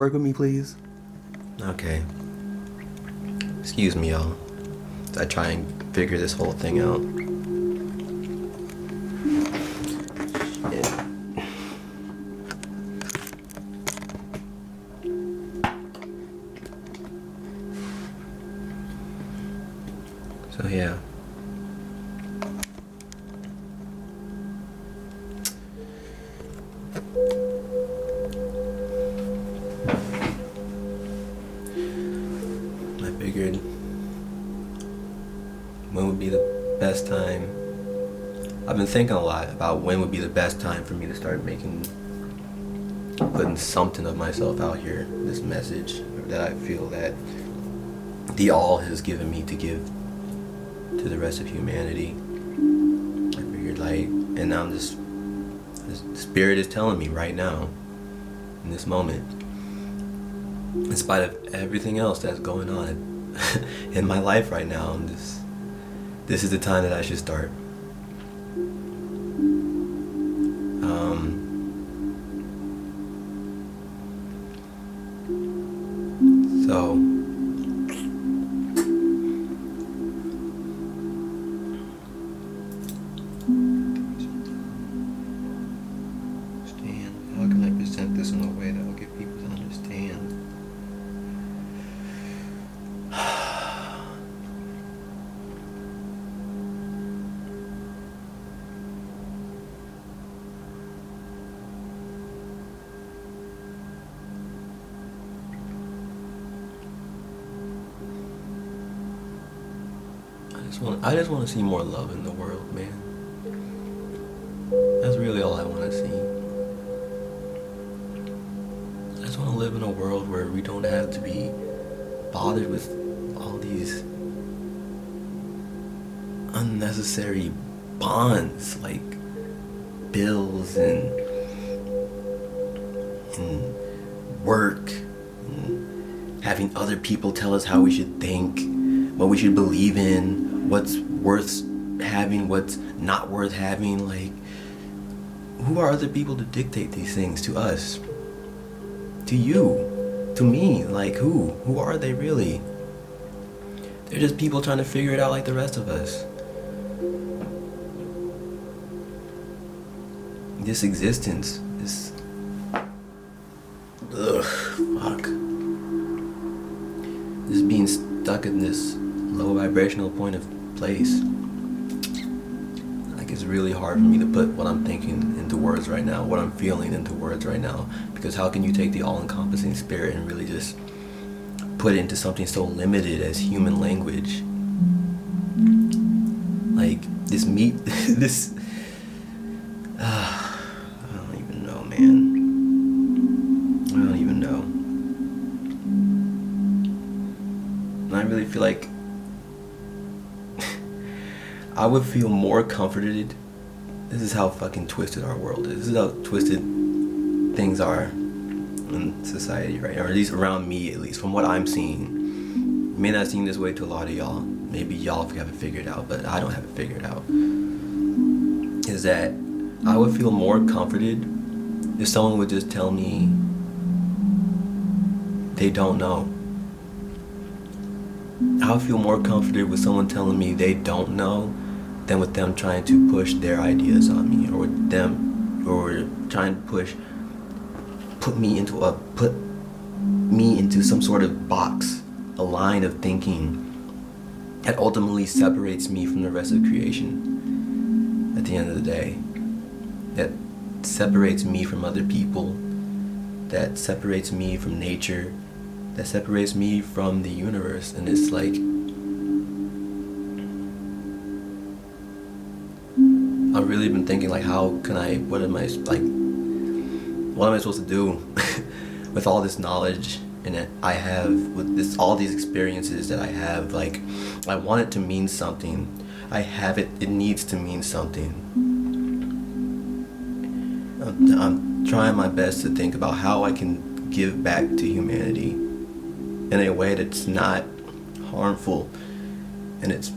Work with me, please. Okay. Excuse me, y'all. I try and figure this whole thing out. Yeah. So yeah. I figured when would be the best time. I've been thinking a lot about when would be the best time for me to start putting something of myself out here, this message that I feel that the all has given me to give to the rest of humanity. I figured and now the spirit is telling me right now, in this moment, in spite of everything else that's going on in my life right now, this is the time that I should start. So how can I present this in a way that will get people to understand? I just want to see more love in the world, man. That's really all I want to see. I just want to live in a world where we don't have to be bothered with all these unnecessary bonds like bills and work and having other people tell us how we should think, what we should believe in, what's worth having, what's not worth having. Like, who are other people to dictate these things to us? To you? To me? Like, who are they really? They're just people trying to figure it out like the rest of us. This existence, this fuck. This being stuck in this low vibrational point of place. Like, it's really hard for me to put what I'm thinking into words right now, what I'm feeling into words right now. Because how can you take the all-encompassing spirit and really just put it into something so limited as human language? Like, this I don't even know, man. I don't even know. And I really feel like I would feel more comforted. This is how fucking twisted our world is. This is how twisted things are in society right now, or at least around me, at least from what I'm seeing. It may not seem this way to a lot of y'all. Maybe y'all have it figured out, but I don't have it figured out. Is that I would feel more comforted if someone would just tell me they don't know. I would feel more comforted with someone telling me they don't know than with them trying to push their ideas on me, or trying to put me into some sort of box, a line of thinking that ultimately separates me from the rest of creation at the end of the day. That separates me from other people, that separates me from nature, that separates me from the universe. And it's like, I've really been thinking, like, what am I supposed to do with all this knowledge and that I have, with all these experiences that I have? Like, I want it to mean something. I have it, it needs to mean something. I'm trying my best to think about how I can give back to humanity in a way that's not harmful, and it's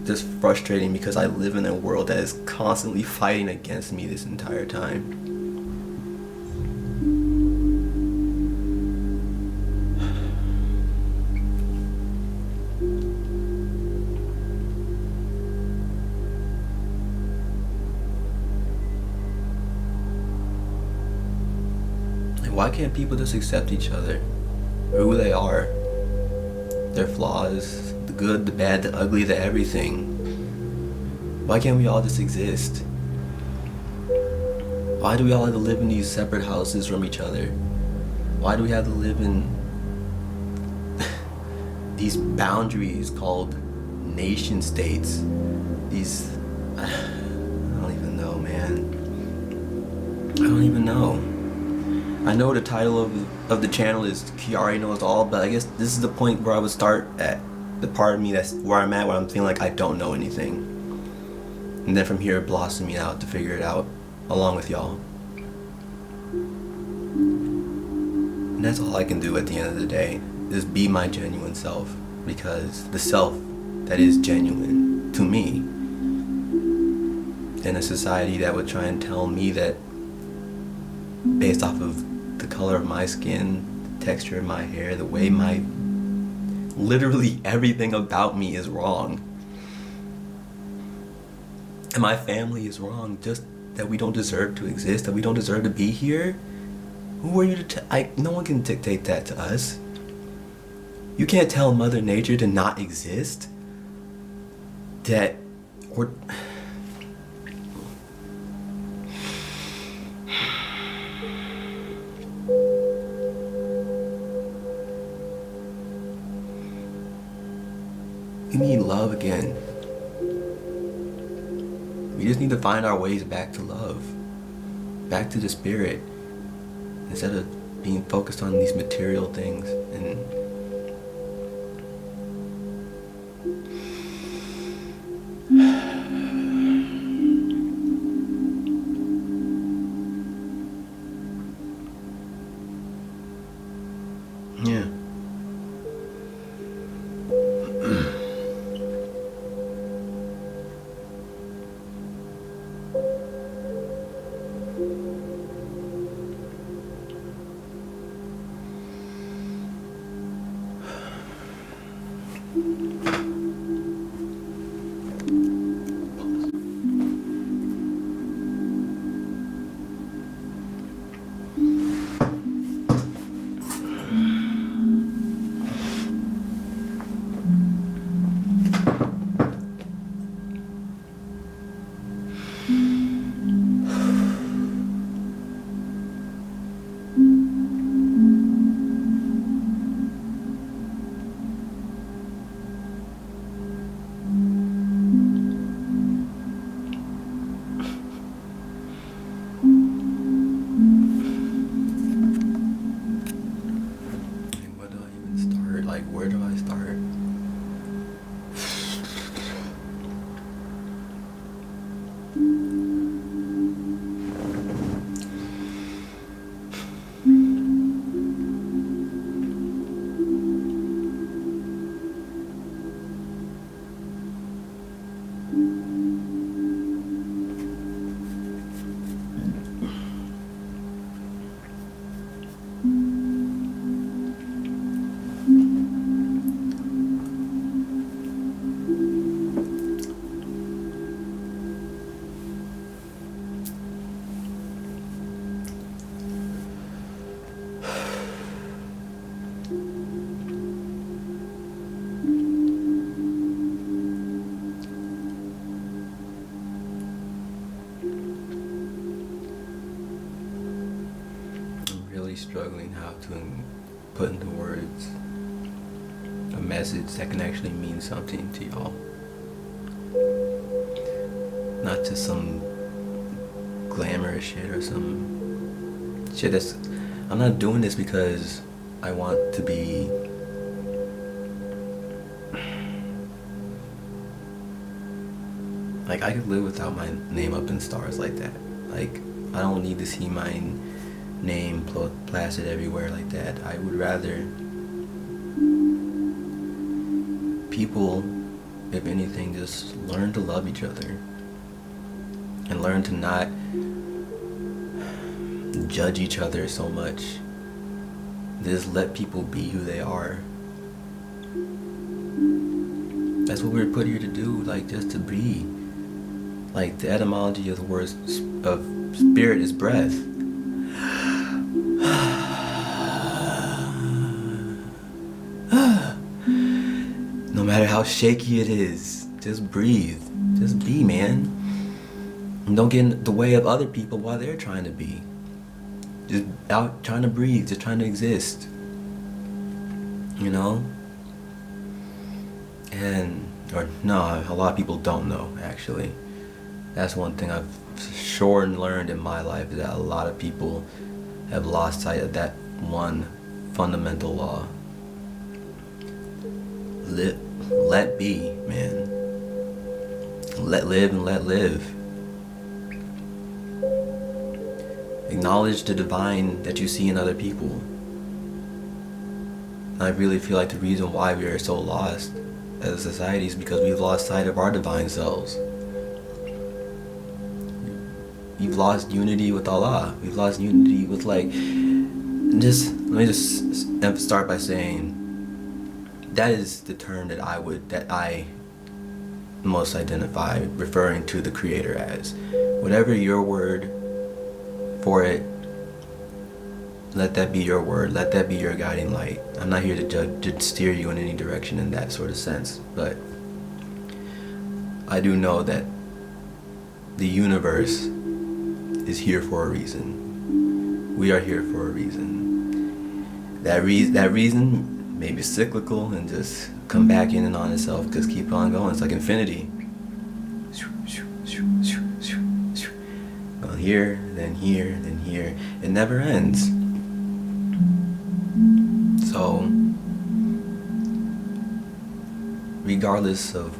just frustrating because I live in a world that is constantly fighting against me this entire time. Why can't people just accept each other for who they are? Their flaws, the good, the bad, the ugly, the everything. Why can't we all just exist? Why do we all have to live in these separate houses from each other? Why do we have to live in these boundaries called nation states? These, I don't even know, man. I don't even know. I know the title of the channel is Kiari Knows All, but I guess this is the point where I would start at the part of me that's where I'm at, where I'm feeling like I don't know anything. And then from here blossoming out to figure it out along with y'all. And that's all I can do at the end of the day, is be my genuine self, because the self that is genuine to me in a society that would try and tell me that based off of the color of my skin, the texture of my hair, the way literally everything about me is wrong. And my family is wrong, just that we don't deserve to exist, that we don't deserve to be here. Who are you to no one can dictate that to us. You can't tell Mother Nature to not exist. We need love again. We just need to find our ways back to love, back to the spirit, instead of being focused on these material things. And yeah. Where do I start? Struggling how to put into words a message that can actually mean something to y'all, not just some glamorous shit or some shit that's, I'm not doing this because I want to be like, I could live without my name up in stars like that. Like, I don't need to see my name plastered everywhere like that. I would rather people, if anything, just learn to love each other and learn to not judge each other so much. Just let people be who they are. That's what we're put here to do, like, just to be. Like, the etymology of the word of spirit is breath. matter how shaky it is, just breathe. Just be, man. And don't get in the way of other people while they're trying to be. Just out trying to breathe, just trying to exist. You know? And, or no, a lot of people don't know, actually. That's one thing I've sure learned in my life, is that a lot of people have lost sight of that one fundamental law. Let be, man. Let live and let live. Acknowledge the divine that you see in other people. I really feel like the reason why we are so lost as a society is because we've lost sight of our divine selves. We've lost unity with Allah. We've lost unity with, like, let me just start by saying that is the term that I most identify referring to the Creator as. Whatever your word for it, let that be your word, let that be your guiding light. I'm not here to judge, to steer you in any direction in that sort of sense, but I do know that the universe is here for a reason. We are here for a reason. That reason may be cyclical and just come back in and on itself, just keep on going. It's like infinity. Going here, then here, then here. It never ends. So, regardless of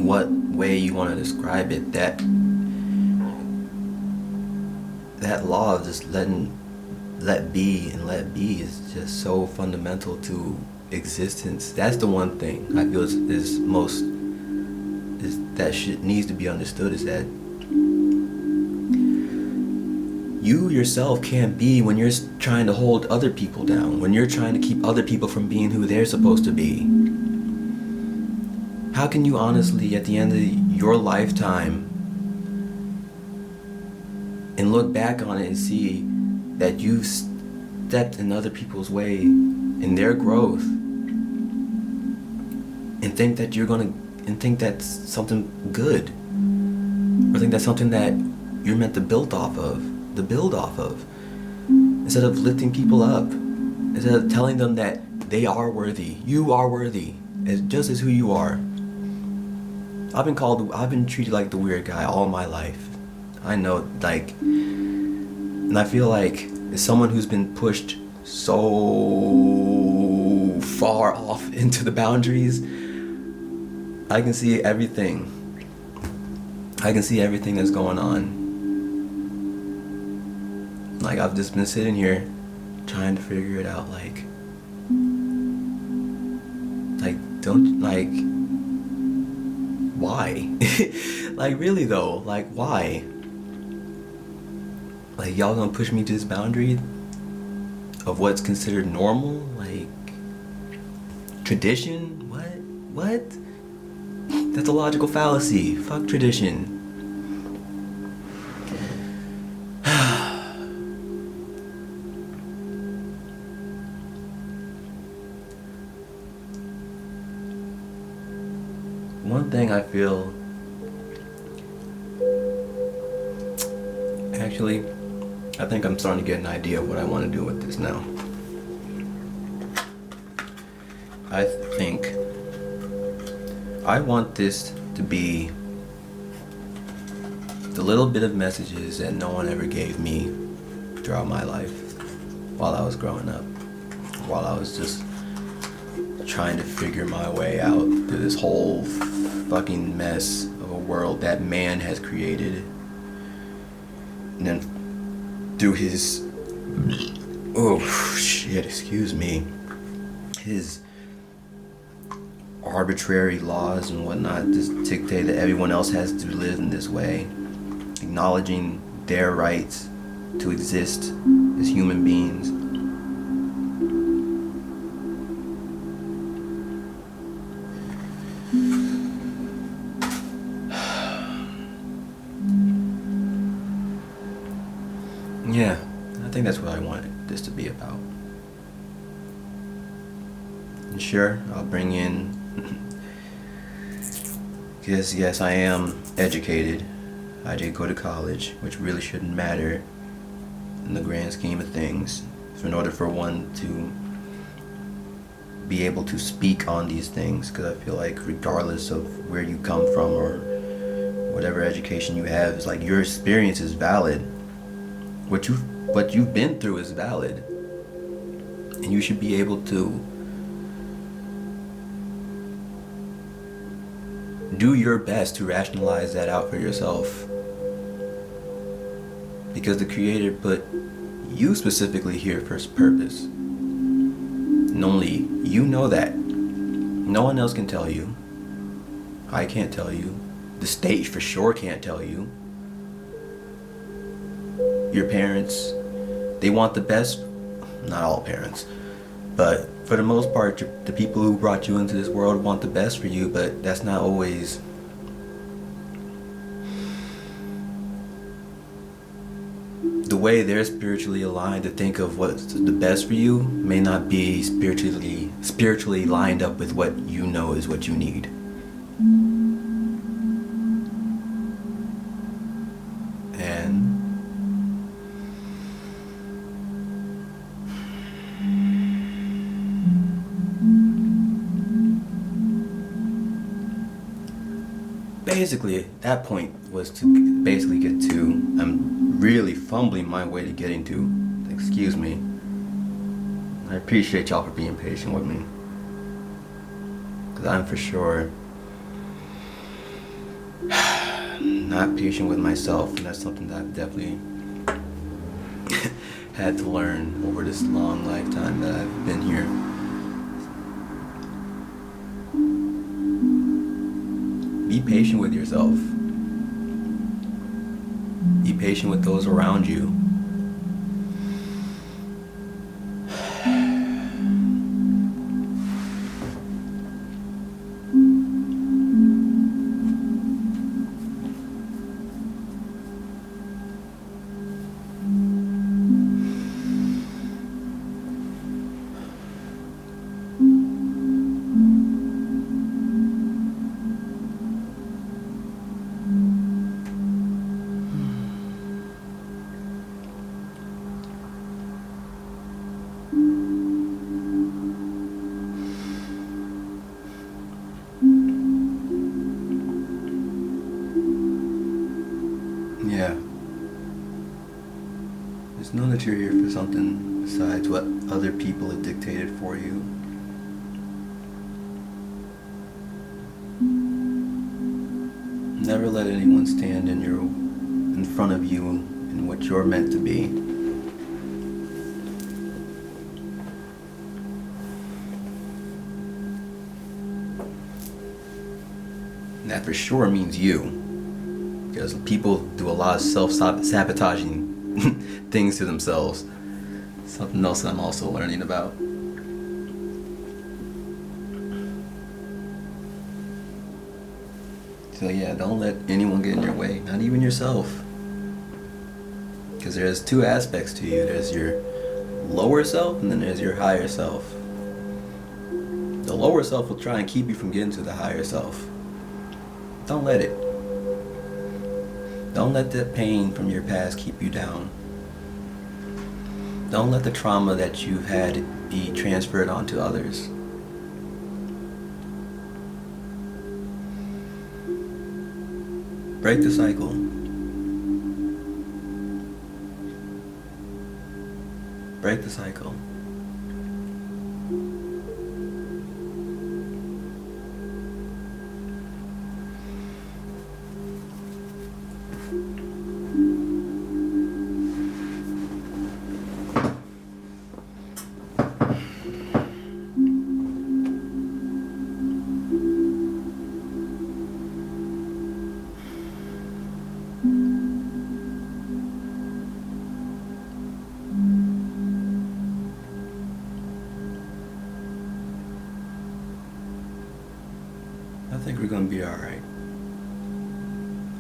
what way you want to describe it, that law of just let be and let be is just so fundamental to existence. That's the one thing I feel needs to be understood, is that you yourself can't be when you're trying to hold other people down, when you're trying to keep other people from being who they're supposed to be. How can you honestly, at the end of your lifetime, and look back on it and see that you've stepped in other people's way in their growth, and think that think that's something good, or think that's something that you're meant to build off of, instead of lifting people up, instead of telling them that they are worthy, you are worthy, just as who you are. I've been treated like the weird guy all my life. I know, and I feel like as someone who's been pushed so far off into the boundaries, I can see everything. I can see everything that's going on. Like, I've just been sitting here trying to figure it out, why? Really though, why? Y'all gonna push me to this boundary of what's considered normal? Tradition? What? That's a logical fallacy. Fuck tradition. One thing I feel, actually, I think I'm starting to get an idea of what I want to do with this now. I think I want this to be the little bit of messages that no one ever gave me throughout my life while I was growing up, while I was just trying to figure my way out through this whole fucking mess of a world that man has created. And then through his his arbitrary laws and whatnot just dictate that everyone else has to live in this way, acknowledging their rights to exist as human beings. Yeah, I think that's what I wanted this to be about. And sure, I'll bring in, because yes, I am educated. I did go to college, which really shouldn't matter in the grand scheme of things. So in order for one to be able to speak on these things, because I feel like regardless of where you come from or whatever education you have, it's like your experience is valid. What you've been through is valid, and you should be able to do your best to rationalize that out for yourself, because the Creator put you specifically here for a purpose, and only you know that. No one else can tell you. I can't tell you. The state for sure can't tell you. Your parents, they want the best. Not all parents, but for the most part, the people who brought you into this world want the best for you, but that's not always the way they're spiritually aligned to think of what's the best for you may not be spiritually lined up with what you know is what you need. And basically, that point was to basically get to, I'm really fumbling my way to getting to, excuse me. I appreciate y'all for being patient with me, because I'm for sure not patient with myself, and that's something that I've definitely had to learn over this long lifetime that I've been here. Be patient with yourself. Be patient with those around you. Yeah. Just know that you're here for something besides what other people have dictated for you. Never let anyone stand in front of you in what you're meant to be. And that for sure means you. Because people do a lot of self-sabotaging things to themselves. Something else I'm also learning about. So yeah, don't let anyone get in your way, not even yourself. Because there's two aspects to you. There's your lower self and then there's your higher self. The lower self will try and keep you from getting to the higher self. Don't let it. Don't let the pain from your past keep you down. Don't let the trauma that you've had be transferred onto others. Break the cycle. Break the cycle. I think we're gonna be alright.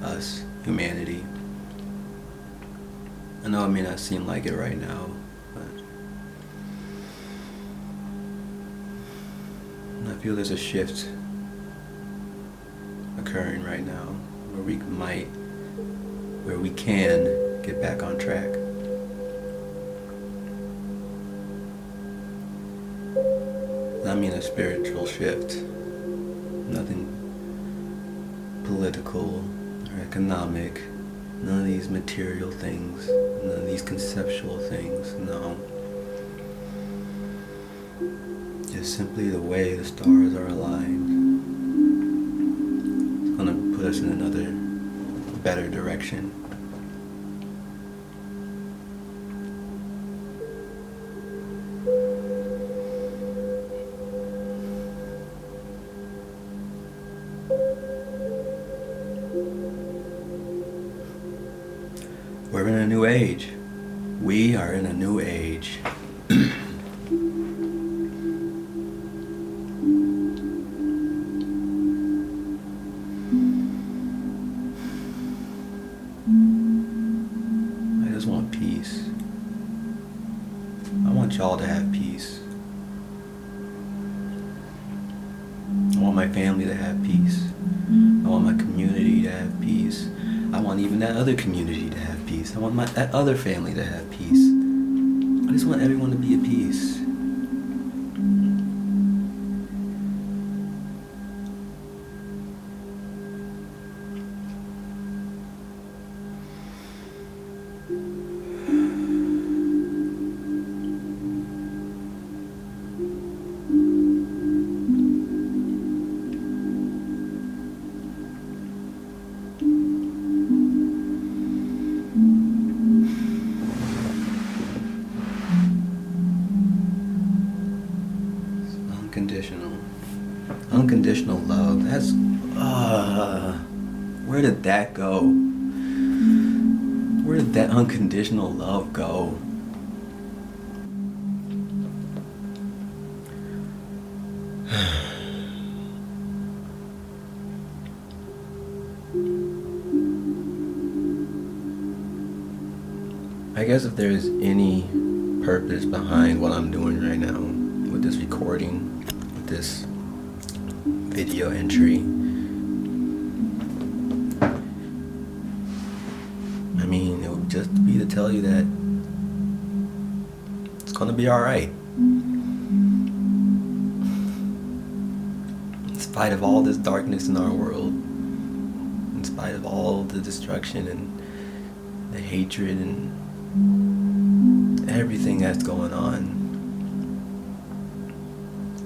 Us, humanity. I know it may not seem like it right now, but feel there's a shift occurring right now where we can get back on track. I mean a spiritual shift, nothing political or economic, none of these material things, none of these conceptual things, no. Just simply the way the stars are aligned. It's gonna put us in another better direction. We're in a new age. We are in a new age. I just want peace. I want y'all to have peace. I want my family to have peace. I want my community to have peace. I want even that other community to have peace. I want that other family to have peace. I just want everyone to be at peace. Unconditional love. That's where did that go? Where did that unconditional love go? I guess if there is any purpose behind what I'm doing right now with this recording, with this video entry, I mean, it would just be to tell you that it's gonna be alright. In spite of all this darkness in our world, in spite of all the destruction and the hatred and everything that's going on,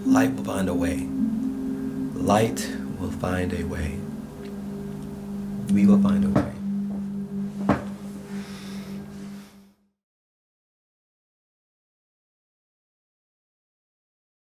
light will find a way. Light will find a way. We will find a way.